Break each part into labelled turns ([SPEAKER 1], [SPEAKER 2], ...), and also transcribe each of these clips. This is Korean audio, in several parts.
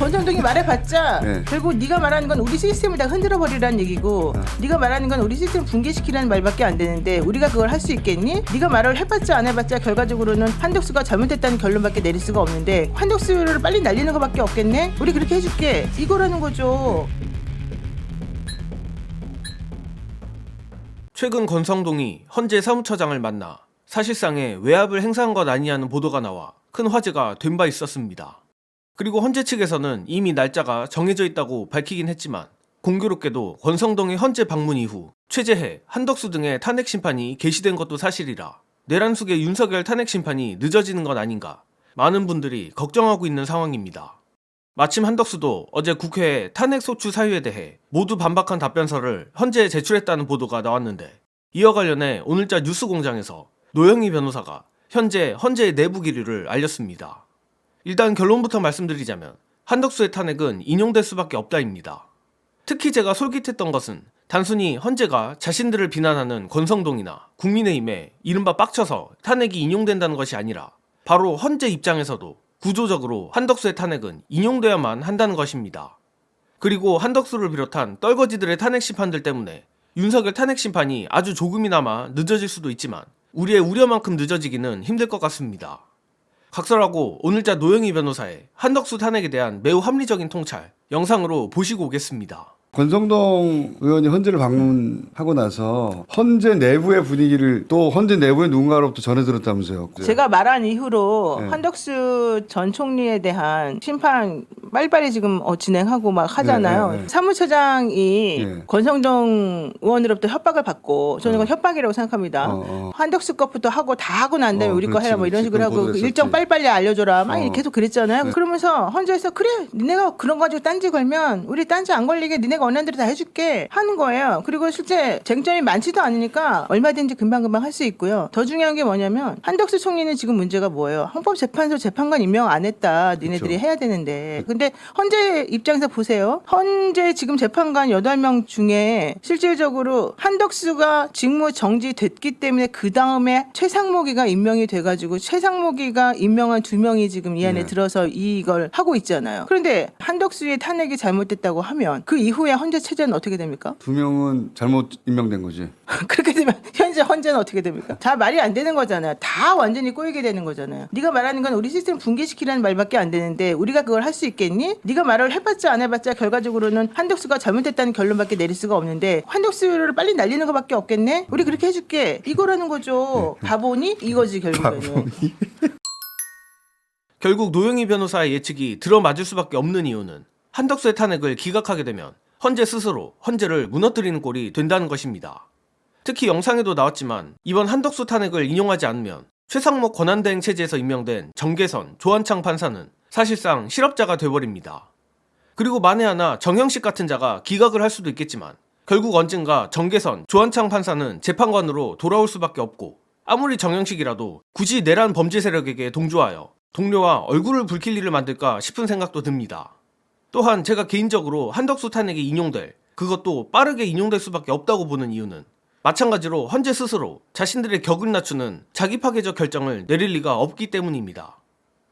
[SPEAKER 1] 권성동이 말해봤자
[SPEAKER 2] 네.
[SPEAKER 1] 결국 네가 말하는 건 우리 시스템을 다 흔들어 버리라는 얘기고 네가 말하는 건 우리 시스템 붕괴시키라는 말밖에 안 되는데 우리가 그걸 할 수 있겠니? 네가 말을 해봤자 안 해봤자 결과적으로는 한덕수가 잘못했다는 결론밖에 내릴 수가 없는데 한덕수를 빨리 날리는 것밖에 없겠네? 우리 그렇게 해줄게 이거라는 거죠.
[SPEAKER 3] 최근 권성동이 헌재 사무처장을 만나 사실상의 외압을 행사한 것 아니냐는 보도가 나와 큰 화제가 된 바 있었습니다. 그리고 헌재 측에서는 이미 날짜가 정해져 있다고 밝히긴 했지만 공교롭게도 권성동의 헌재 방문 이후 최재해, 한덕수 등의 탄핵 심판이 개시된 것도 사실이라 내란숙의 윤석열 탄핵 심판이 늦어지는 건 아닌가 많은 분들이 걱정하고 있는 상황입니다. 마침 한덕수도 어제 국회에 탄핵 소추 사유에 대해 모두 반박한 답변서를 헌재에 제출했다는 보도가 나왔는데 이와 관련해 오늘자 뉴스공장에서 노영희 변호사가 현재 헌재의 내부 기류를 알렸습니다. 일단 결론부터 말씀드리자면 한덕수의 탄핵은 인용될 수밖에 없다입니다. 특히 제가 솔깃했던 것은 단순히 헌재가 자신들을 비난하는 권성동이나 국민의힘에 이른바 빡쳐서 탄핵이 인용된다는 것이 아니라 바로 헌재 입장에서도 구조적으로 한덕수의 탄핵은 인용돼야만 한다는 것입니다. 그리고 한덕수를 비롯한 떨거지들의 탄핵 심판들 때문에 윤석열 탄핵 심판이 아주 조금이나마 늦어질 수도 있지만 우리의 우려만큼 늦어지기는 힘들 것 같습니다. 각설하고 오늘자 노영희 변호사의 한덕수 탄핵에 대한 매우 합리적인 통찰 영상으로 보시고 오겠습니다.
[SPEAKER 2] 권성동 의원이 헌재를 방문하고 나서 헌재 내부의 분위기를 또 헌재 내부의 누군가로부터 전해 들었다면서요.
[SPEAKER 1] 제가 말한 이후로
[SPEAKER 2] 네.
[SPEAKER 1] 한덕수 전 총리에 대한 심판 빨리빨리 지금 진행하고 막 하잖아요.
[SPEAKER 2] 네, 네.
[SPEAKER 1] 사무처장이
[SPEAKER 2] 네.
[SPEAKER 1] 권성동 의원으로부터 협박을 받고 저는 그건 협박이라고 생각합니다. 한덕수 것부터 하고 다 하고 난 다음에 우리 거
[SPEAKER 2] 그렇지,
[SPEAKER 1] 해라 뭐 이런
[SPEAKER 2] 그렇지.
[SPEAKER 1] 식으로 하고
[SPEAKER 2] 보도됐었지.
[SPEAKER 1] 일정 빨리빨리 알려줘라 막 계속 그랬잖아요.
[SPEAKER 2] 네.
[SPEAKER 1] 그러면서 헌재에서 그래 니네가 그런 거 가지고 딴지 걸면 우리 딴지 안 걸리게 니네가 원하는 대로 다 해줄게 하는 거예요. 그리고 실제 쟁점이 많지도 않으니까 얼마든지 금방금방 할 수 있고요. 더 중요한 게 뭐냐면 한덕수 총리는 지금 문제가 뭐예요? 헌법재판소 재판관 임명 안 했다. 니네들이
[SPEAKER 2] 그렇죠.
[SPEAKER 1] 해야 되는데. 근데 헌재 입장에서 보세요. 헌재 지금 재판관 8명 중에 실질적으로 한덕수가 직무 정지됐기 때문에 그 다음에 최상목이가 임명이 돼가지고 최상목이가 임명한 2명이 지금 이 안에 들어서 이걸 하고 있잖아요. 그런데 한덕수의 탄핵이 잘못됐다고 하면 그 이후에 헌재 체제는 어떻게 됩니까?
[SPEAKER 2] 2명은 잘못 임명된 거지.
[SPEAKER 1] 그렇게 되면 현재 헌재는 어떻게 됩니까? 다 말이 안 되는 거잖아요. 다 완전히 꼬이게 되는 거잖아요. 네가 말하는 건 우리 시스템 붕괴시키라는 말밖에 안 되는데 우리가 그걸 할 수 있겠니? 네가 말을 해봤자 안 해봤자 결과적으로는 한덕수가 잘못했다는 결론밖에 내릴 수가 없는데 한덕수를 빨리 날리는 것밖에 없겠네? 우리 그렇게 해줄게 이거라는 거죠. 바보니? 이거지 결국에는.
[SPEAKER 3] 결국 노영희 변호사의 예측이 들어맞을 수밖에 없는 이유는 한덕수의 탄핵을 기각하게 되면 헌재 스스로 헌재를 무너뜨리는 꼴이 된다는 것입니다. 특히 영상에도 나왔지만 이번 한덕수 탄핵을 인용하지 않으면 최상목 권한대행 체제에서 임명된 정계선, 조한창 판사는 사실상 실업자가 돼버립니다. 그리고 만에 하나 정형식 같은 자가 기각을 할 수도 있겠지만 결국 언젠가 정계선, 조한창 판사는 재판관으로 돌아올 수밖에 없고 아무리 정형식이라도 굳이 내란 범죄 세력에게 동조하여 동료와 얼굴을 붉힐 일을 만들까 싶은 생각도 듭니다. 또한 제가 개인적으로 한덕수 탄핵이 인용될, 그것도 빠르게 인용될 수밖에 없다고 보는 이유는 마찬가지로 헌재 스스로 자신들의 격을 낮추는 자기 파괴적 결정을 내릴 리가 없기 때문입니다.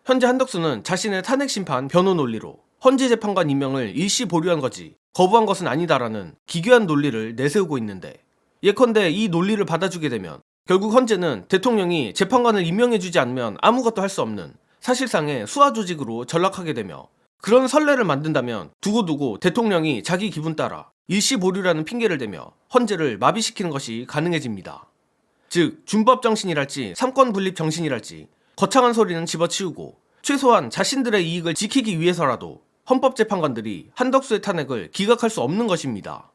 [SPEAKER 3] 현재 한덕수는 자신의 탄핵 심판 변호 논리로 헌재 재판관 임명을 일시 보류한 거지 거부한 것은 아니다라는 기괴한 논리를 내세우고 있는데 예컨대 이 논리를 받아주게 되면 결국 헌재는 대통령이 재판관을 임명해주지 않으면 아무것도 할 수 없는 사실상의 수하 조직으로 전락하게 되며 그런 선례를 만든다면 두고두고 대통령이 자기 기분 따라 일시 보류라는 핑계를 대며 헌재를 마비시키는 것이 가능해집니다. 즉 준법 정신이랄지 삼권 분립 정신이랄지 거창한 소리는 집어치우고 최소한 자신들의 이익을 지키기 위해서라도 헌법재판관들이 한덕수의 탄핵을 기각할 수 없는 것입니다.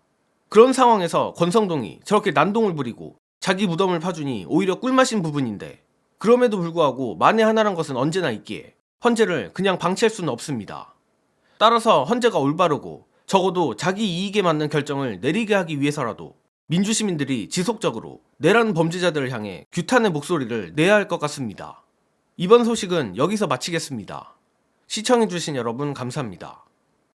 [SPEAKER 3] 그런 상황에서 권성동이 저렇게 난동을 부리고 자기 무덤을 파주니 오히려 꿀맛인 부분인데 그럼에도 불구하고 만에 하나란 것은 언제나 있기에 헌재를 그냥 방치할 수는 없습니다. 따라서 헌재가 올바르고 적어도 자기 이익에 맞는 결정을 내리게 하기 위해서라도 민주시민들이 지속적으로 내란 범죄자들을 향해 규탄의 목소리를 내야 할 것 같습니다. 이번 소식은 여기서 마치겠습니다. 시청해주신 여러분 감사합니다.